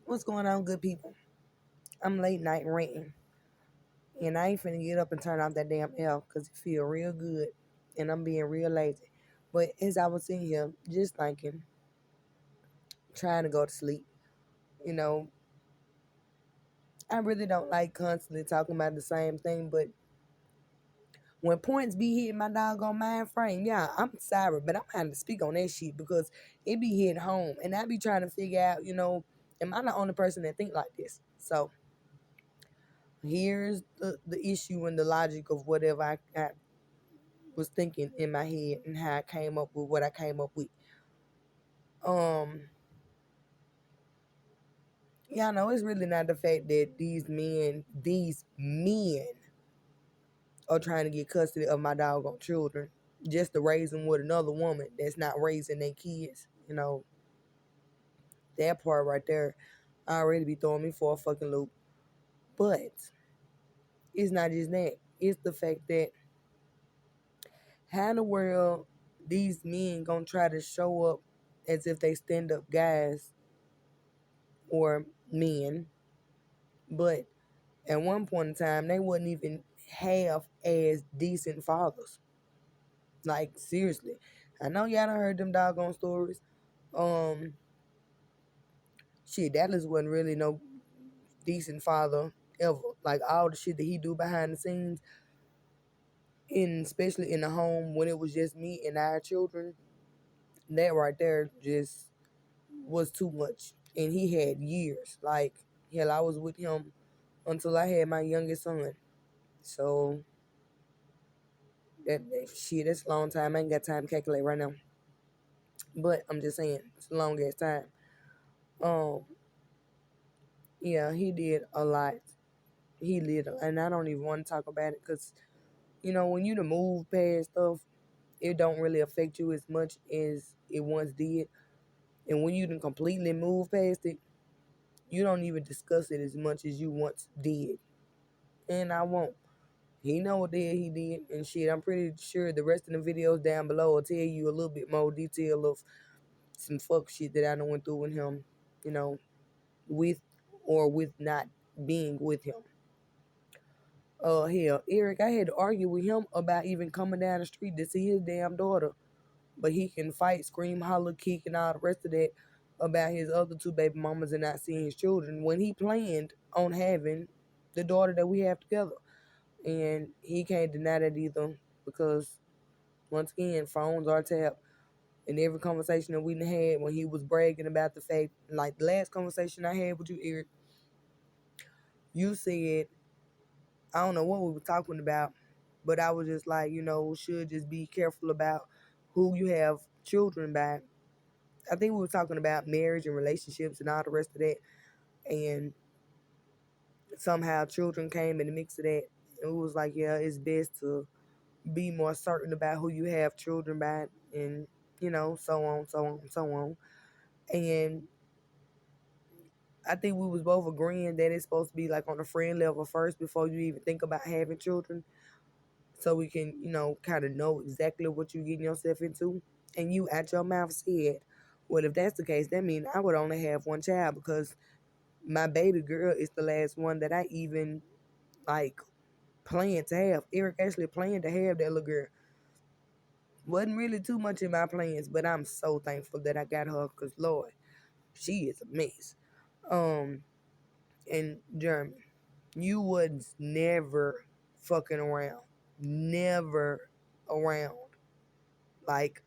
What's going on, good people? I'm late night ranting, and I ain't finna get up and turn off that damn L because it feel real good, and I'm being real lazy. But as I was sitting here, just thinking, trying to go to sleep, you know, I really don't like constantly talking about the same thing, but when points be hitting my doggone mind frame, yeah, I'm sorry, but I'm having to speak on that shit because it be hitting home, and I be trying to figure out, am I the only person that think like this? So here's the issue and the logic of whatever I was thinking in my head and how I came up with what I came up with. Um, Y'all know it's really not the fact that these men are trying to get custody of my doggone children just to raise them with another woman that's not raising their kids. That part right there already be throwing me for a fucking loop. But it's not just that. It's the fact that how in the world these men gonna try to show up as if they stand up guys or men, but at one point in time they wasn't even half as decent fathers. Like seriously. I know y'all done heard them doggone stories. Um Shit, Dallas wasn't really no decent father ever. Like all the shit that he do behind the scenes, in especially in the home when it was just me and our children, that right there just was too much. And he had years. Like, hell, I was with him until I had my youngest son. So that shit, that's a long time. I ain't got time to calculate right now. But I'm just saying, it's a long ass time. Um, yeah, he did a lot. He did, and I don't even want to talk about it because when you to move past stuff, it don't really affect you as much as it once did. And when you done completely move past it, you don't even discuss it as much as you once did. And I won't. He know what the hell he did and shit. I'm pretty sure the rest of the videos down below will tell you a little bit more detail of some fuck shit that I done went through with him, you know, with or with not being with him. Hell, Eric, I had to argue with him about even coming down the street to see his damn daughter. But he can fight, scream, holler, kick, and all the rest of that about his other two baby mamas and not seeing his children when he planned on having the daughter that we have together. And he can't deny that either because, once again, phones are tapped. In every conversation that we had when he was bragging about the fact, like the last conversation I had with you, Eric, you said, I don't know what we were talking about, but I was just like, should just be careful about who you have children by. I think we were talking about marriage and relationships and all the rest of that. And somehow children came in the mix of that. And it was like, yeah, it's best to be more certain about who you have children by and, so on, so on, so on. And I think we was both agreeing that it's supposed to be like on a friend level first before you even think about having children. So we can, kind of know exactly what you're getting yourself into. And you at your mouth said, well, if that's the case, that means I would only have one child because my baby girl is the last one that I even like planned to have. Eric actually planned to have that little girl. Wasn't really too much in my plans, but I'm so thankful that I got her because Lord, she is a mess. Um, and Jeremy, you was never fucking around. Never around. Like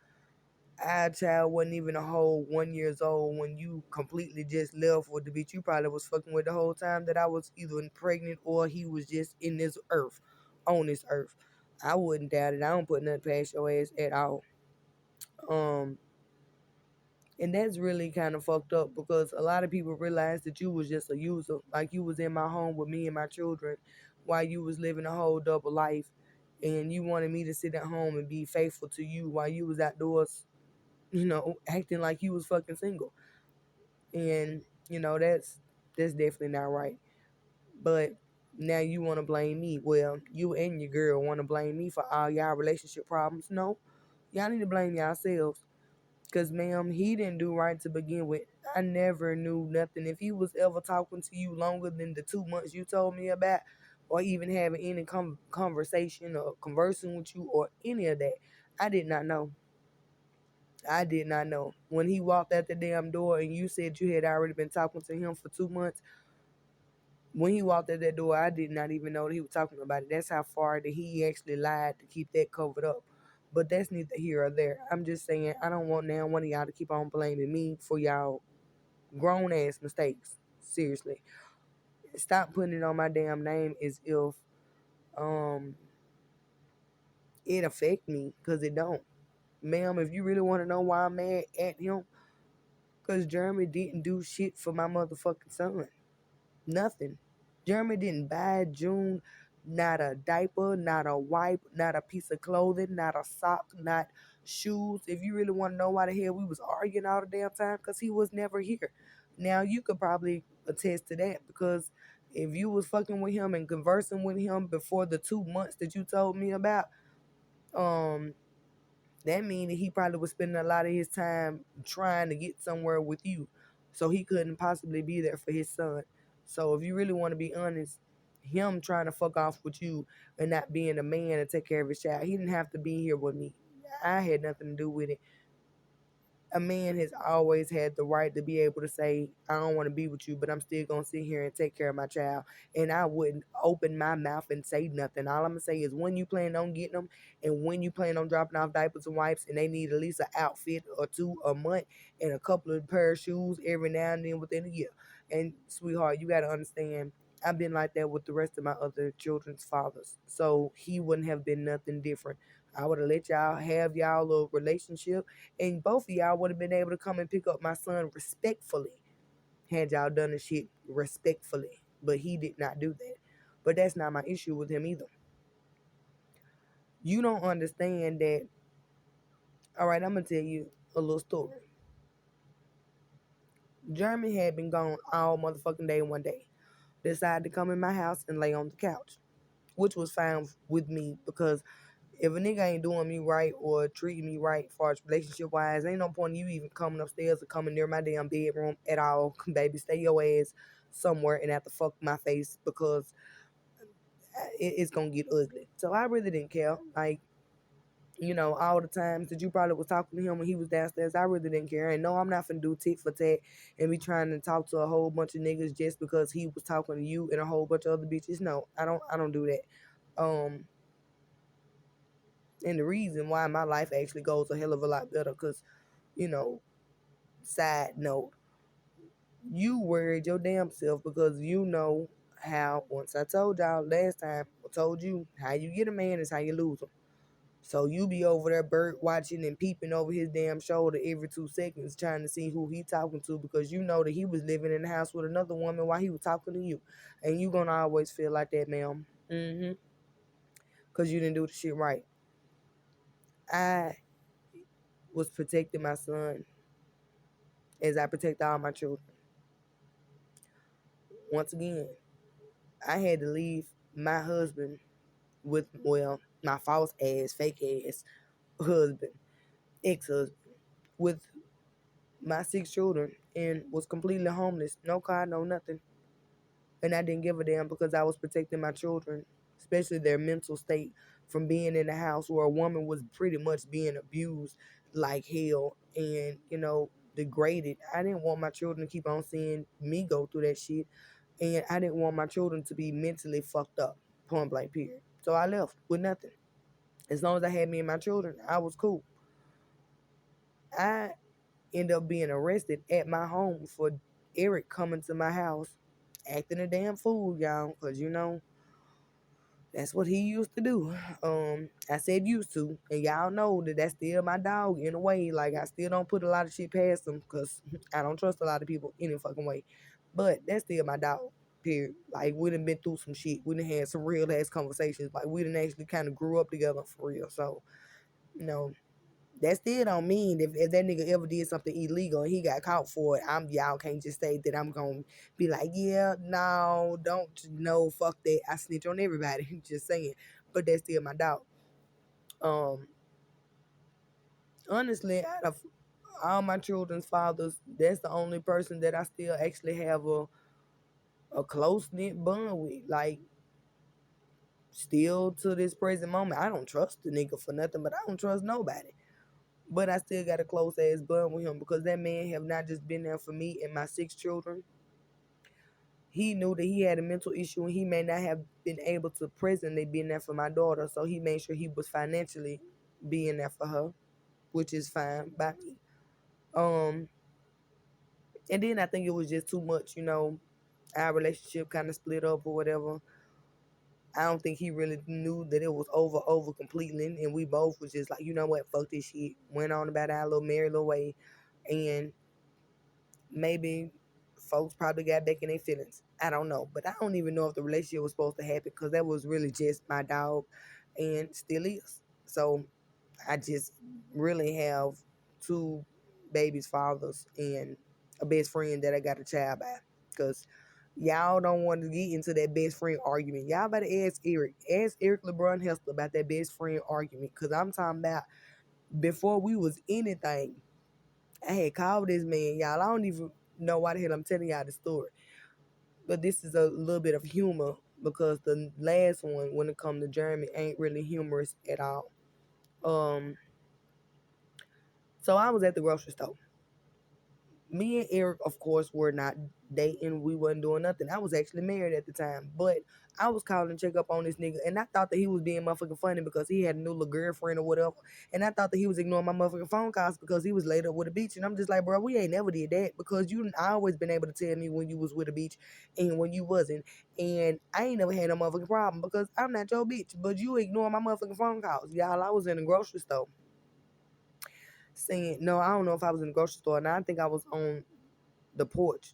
our child wasn't even a whole 1 years old when you completely just left with the bitch you probably was fucking with the whole time that I was either pregnant or he was just in this earth, on this earth. I wouldn't doubt it. I don't put nothing past your ass at all. Um, and that's really kind of fucked up because a lot of people realize that you was just a user. Like you was in my home with me and my children while you was living a whole double life. And you wanted me to sit at home and be faithful to you while you was outdoors, acting like you was fucking single. And, that's definitely not right. But now you want to blame me. Well, you and your girl want to blame me for all y'all relationship problems. No, y'all need to blame yourselves. Cause ma'am, he didn't do right to begin with. I never knew nothing. If he was ever talking to you longer than the 2 months you told me about, or even having any conversation or conversing with you or any of that, I did not know. I did not know. When he walked out the damn door and you said you had already been talking to him for 2 months, when he walked out that door, I did not even know that he was talking about it. That's how far that he actually lied to keep that covered up. But that's neither here or there. I'm just saying I don't want now one of y'all to keep on blaming me for y'all grown ass mistakes. Seriously. Stop putting it on my damn name as if um it affect me, cause it don't. Ma'am, if you really want to know why I'm mad at him, cause Jeremy didn't do shit for my motherfucking son. Nothing. Jeremy didn't buy June not a diaper, not a wipe, not a piece of clothing, not a sock, not shoes. If you really want to know why the hell we was arguing all the damn time, because he was never here. Now you could probably attest to that, because if you was fucking with him and conversing with him before the 2 months that you told me about, um, that means that he probably was spending a lot of his time trying to get somewhere with you. So he couldn't possibly be there for his son. So if you really want to be honest, him trying to fuck off with you and not being a man to take care of his child, he didn't have to be here with me. I had nothing to do with it. A man has always had the right to be able to say, I don't want to be with you, but I'm still going to sit here and take care of my child. And I wouldn't open my mouth and say nothing. All I'm going to say is when you plan on getting them and when you plan on dropping off diapers and wipes and they need at least an outfit or two a month and a couple of pair of shoes every now and then within a year. And sweetheart, you got to understand, I've been like that with the rest of my other children's fathers. So he wouldn't have been nothing different. I would have let y'all have y'all little relationship, and both of y'all would have been able to come and pick up my son respectfully had y'all done the shit respectfully. But he did not do that. But that's not my issue with him either. You don't understand that. All right, I'm going to tell you a little story. Jeremy had been gone all motherfucking day one day. Decided to come in my house and lay on the couch, which was fine with me because if a nigga ain't doing me right or treating me right as far as relationship wise, ain't no point in you even coming upstairs or coming near my damn bedroom at all. Baby, stay your ass somewhere and have to fuck my face because it's gonna get ugly. So I really didn't care. Like, all the times that you probably was talking to him when he was downstairs, I really didn't care. And no, I'm not finna do tit for tat and be trying to talk to a whole bunch of niggas just because he was talking to you and a whole bunch of other bitches. No, I don't do that. And the reason why my life actually goes a hell of a lot better, because, you know, side note, you worried your damn self because you know how, once I told y'all last time, I told you, how you get a man is how you lose him. So you be over there bird watching and peeping over his damn shoulder every 2 seconds trying to see who he talking to because you know that he was living in the house with another woman while he was talking to you. And you gonna always feel like that, ma'am. Because you didn't do the shit right. I was protecting my son as I protect all my children. Once again, I had to leave my husband with, well, my false ass, fake ass husband, ex-husband, with my 6 children and was completely homeless. No car, no nothing. And I didn't give a damn because I was protecting my children, especially their mental state from being in a house where a woman was pretty much being abused like hell and, degraded. I didn't want my children to keep on seeing me go through that shit. And I didn't want my children to be mentally fucked up, point blank, period. So I left with nothing. As long as I had me and my children, I was cool. I ended up being arrested at my home for Eric coming to my house acting a damn fool, y'all, because, that's what he used to do. I said used to, and y'all know that that's still my dog in a way. Like, I still don't put a lot of shit past him because I don't trust a lot of people any fucking way. But that's still my dog, period. Like, we done been through some shit. We done had some real ass conversations. Like, we done actually kind of grew up together for real. So, you know, that still don't mean if that nigga ever did something illegal and he got caught for it, y'all can't just say that I'm gonna be like, yeah, no, don't, no, fuck that. I snitch on everybody. Just saying. But that's still my dog. Um, honestly, out of all my children's fathers, that's the only person that I still actually have a close knit bond with. Like, still to this present moment, I don't trust the nigga for nothing, but I don't trust nobody. But I still got a close ass bond with him because that man have not just been there for me and my 6 children. He knew that he had a mental issue and he may not have been able to presently be there for my daughter. So he made sure he was financially being there for her, which is fine by me. Um, and then I think it was just too much, our relationship kind of split up or whatever. I don't think he really knew that it was over completely, and we both was just like, you know what, fuck this shit. Went on about our little merry little way, and maybe folks probably got back in their feelings. I don't know, but I don't even know if the relationship was supposed to happen because that was really just my dog, and still is. So I just really have two babies' fathers and a best friend that I got a child by. Because y'all don't want to get into that best friend argument. Y'all better ask Eric. Ask Eric LeBron Hester about that best friend argument. Because I'm talking about before we was anything, I had called this man. Y'all, I don't even know why the hell I'm telling y'all the story. But this is a little bit of humor because the last one, when it comes to Jeremy, ain't really humorous at all. So I was at the grocery store. Me and Eric, of course, were not dating. We wasn't doing nothing. I was actually married at the time, but I was calling to check up on this nigga, and I thought that he was being motherfucking funny because he had a new little girlfriend or whatever, and I thought that he was ignoring my motherfucking phone calls because he was laid up with a beach, and I'm just like, bro, we ain't never did that because you always been able to tell me when you was with a beach and when you wasn't, and I ain't never had no motherfucking problem because I'm not your bitch, but you ignore my motherfucking phone calls, y'all. I was in the grocery store saying, no, I don't know if I was in the grocery store. Now I think I was on the porch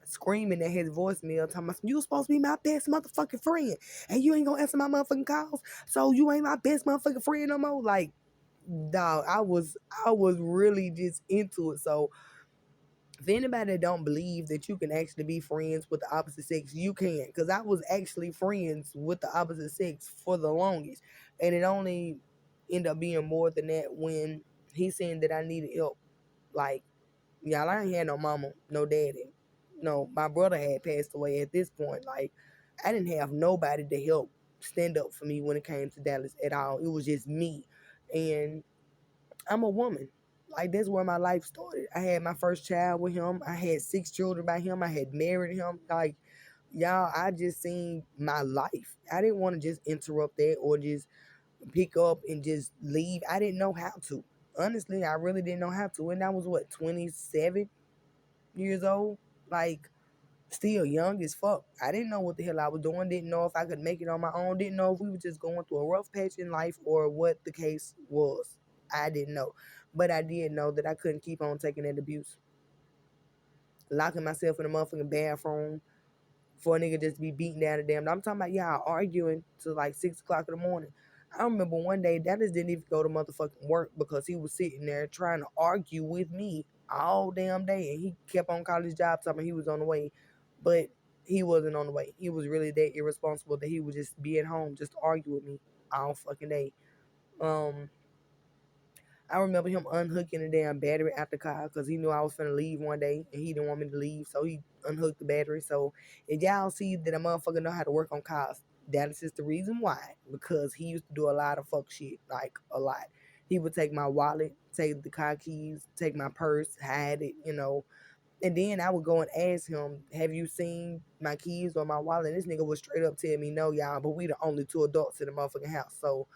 screaming at his voicemail, talking about, you supposed to be my best motherfucking friend, and you ain't gonna answer my motherfucking calls, so you ain't my best motherfucking friend no more. Like, dog, I was really just into it. So if anybody that don't believe that you can actually be friends with the opposite sex, you can. Because I was actually friends with the opposite sex for the longest. And it only ended up being more than that when he said that I needed help. Like, y'all, I ain't had no mama, no daddy. No, my brother had passed away at this point. Like, I didn't have nobody to help stand up for me when it came to Dallas at all. It was just me. And I'm a woman. Like, that's where my life started. I had my first child with him. I had 6 children by him. I had married him. Like, y'all, I just seen my life. I didn't want to just interrupt that or just pick up and just leave. I didn't know how to. Honestly, I really didn't know how to. And I was what, 27 years old? Like, still young as fuck. I didn't know what the hell I was doing. Didn't know if I could make it on my own. Didn't know if we were just going through a rough patch in life or what the case was. I didn't know. But I did know that I couldn't keep on taking that abuse. Locking myself in a motherfucking bathroom for a nigga just to be beating down the damn. I'm talking about y'all arguing till like 6 o'clock in the morning. I remember one day Dallas didn't even go to motherfucking work because he was sitting there trying to argue with me all damn day, and he kept on calling his job talking he was on the way, but he wasn't on the way. He was really that irresponsible that he would just be at home just to argue with me all fucking day. Um, I remember him unhooking the damn battery out the car because he knew I was finna leave one day and he didn't want me to leave, so he unhooked the battery. So if y'all see that a motherfucker know how to work on cars, that is just the reason why. Because he used to do a lot of fuck shit, like a lot. He would take my wallet, take the car keys, take my purse, hide it. And then I would go and ask him, have you seen my keys or my wallet? And this nigga would straight up tell me, no, y'all, but we the only 2 adults in the motherfucking house. So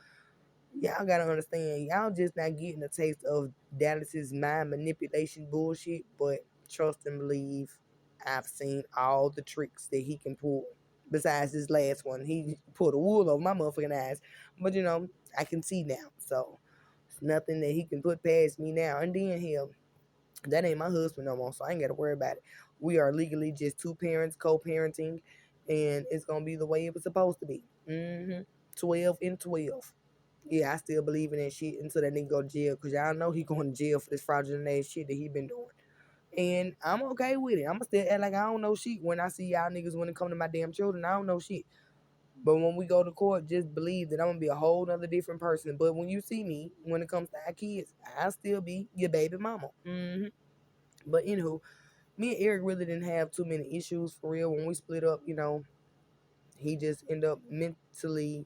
y'all gotta understand, y'all just not getting a taste of Dallas's mind manipulation bullshit, but trust and believe I've seen all the tricks that he can pull. Besides this last one, he pulled a wool over my motherfucking eyes. But I can see now. So it's nothing that he can put past me now. And then him, that ain't my husband no more, so I ain't gotta worry about it. We are legally just two parents co-parenting, and it's gonna be the way it was supposed to be. 12 and 12. Yeah, I still believe in that shit until that nigga go to jail, because y'all know he going to jail for this fraudulent ass shit that he been doing. And I'm okay with it. I'ma still act like I don't know shit when I see y'all niggas when it come to my damn children. I don't know shit. But when we go to court, just believe that I'm gonna be a whole nother different person. But when you see me, when it comes to our kids, I'll still be your baby mama. But anywho, me and Eric really didn't have too many issues for real. When we split up, he just ended up mentally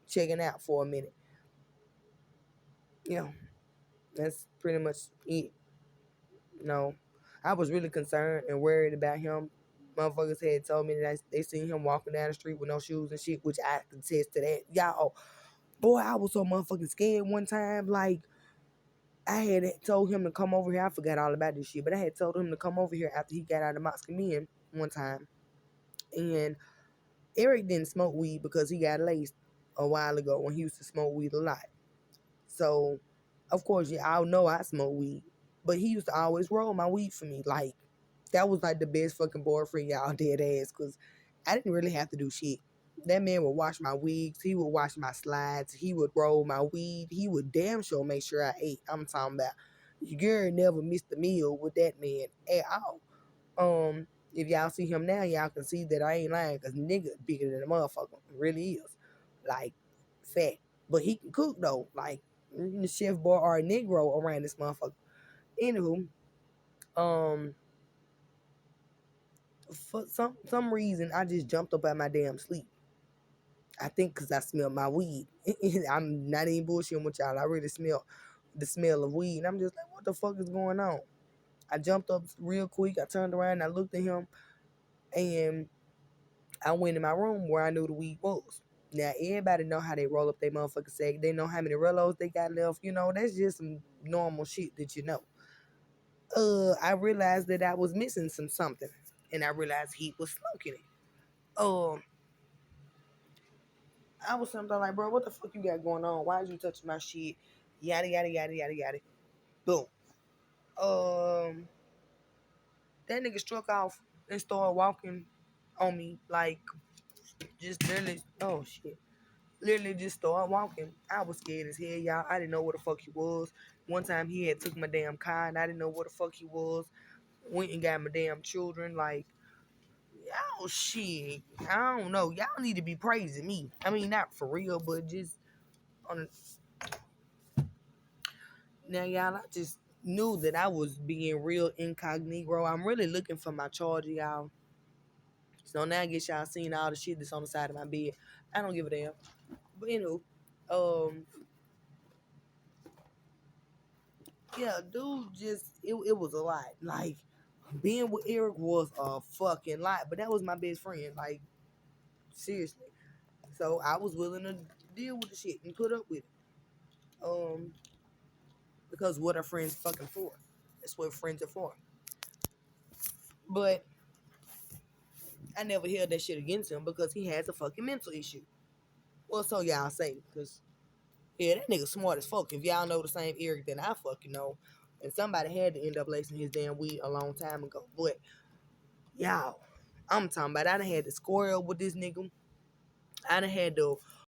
checking out for a minute. Yeah, that's pretty much it. No, I was really concerned and worried about him. Motherfuckers had told me that they seen him walking down the street with no shoes and shit, which I can attest to that. Y'all, boy, I was so motherfucking scared one time. Like, I had told him to come over here. I forgot all about this shit, but I had told him to come over here after he got out of Moscow Men one time. And Eric didn't smoke weed because he got laced a while ago when he used to smoke weed a lot. So, of course, yeah, I know I smoke weed, but he used to always roll my weed for me. Like, that was like the best fucking boyfriend y'all dead ass, because I didn't really have to do shit. That man would wash my wigs, he would wash my slides, he would roll my weed, he would damn sure make sure I ate. I'm talking about your girl never missed a meal with that man at all. If y'all see him now, y'all can see that I ain't lying, because nigga bigger than a motherfucker. Really is. Like, fat. But he can cook though. Like, the chef boy or a Negro around this motherfucker. Anywho, um, for some reason, I just jumped up out my damn sleep. I think because I smelled my weed. I'm not even bullshitting with y'all. I really smell the smell of weed. And I'm just like, what the fuck is going on? I jumped up real quick. I turned around and I looked at him. And I went in my room where I knew the weed was. Now, everybody know how they roll up their motherfucking sack. They know how many Rellos they got left. That's just some normal shit that you know. I realized that I was missing something. And I realized he was smoking it. I was something like, bro, what the fuck you got going on? Why is you touching my shit? Yada yada yada yada yada. Boom. Um, that nigga struck off and started walking on me like just literally. Oh shit. Literally just started walking. I was scared as hell, y'all. I didn't know where the fuck he was. One time he had took my damn car and I didn't know where the fuck he was. Went and got my damn children. Like, y'all shit. I don't know. Y'all need to be praising me. I mean, not for real, but just on now, y'all. I just knew that I was being real incognito. I'm really looking for my charger, y'all. So now I guess y'all seen all the shit that's on the side of my bed. I don't give a damn. But um, yeah, dude, just it was a lot. Like, being with Eric was a fucking lot, but that was my best friend. Like, seriously. So I was willing to deal with the shit and put up with it. Um, because what are friends fucking for? That's what friends are for. But I never held that shit against him because he has a fucking mental issue. Well, so y'all say, because yeah, that nigga smart as fuck. If y'all know the same Eric that I fucking know, and somebody had to end up lacing his damn weed a long time ago. But y'all, I'm talking about I done had to square up with this nigga. I done had to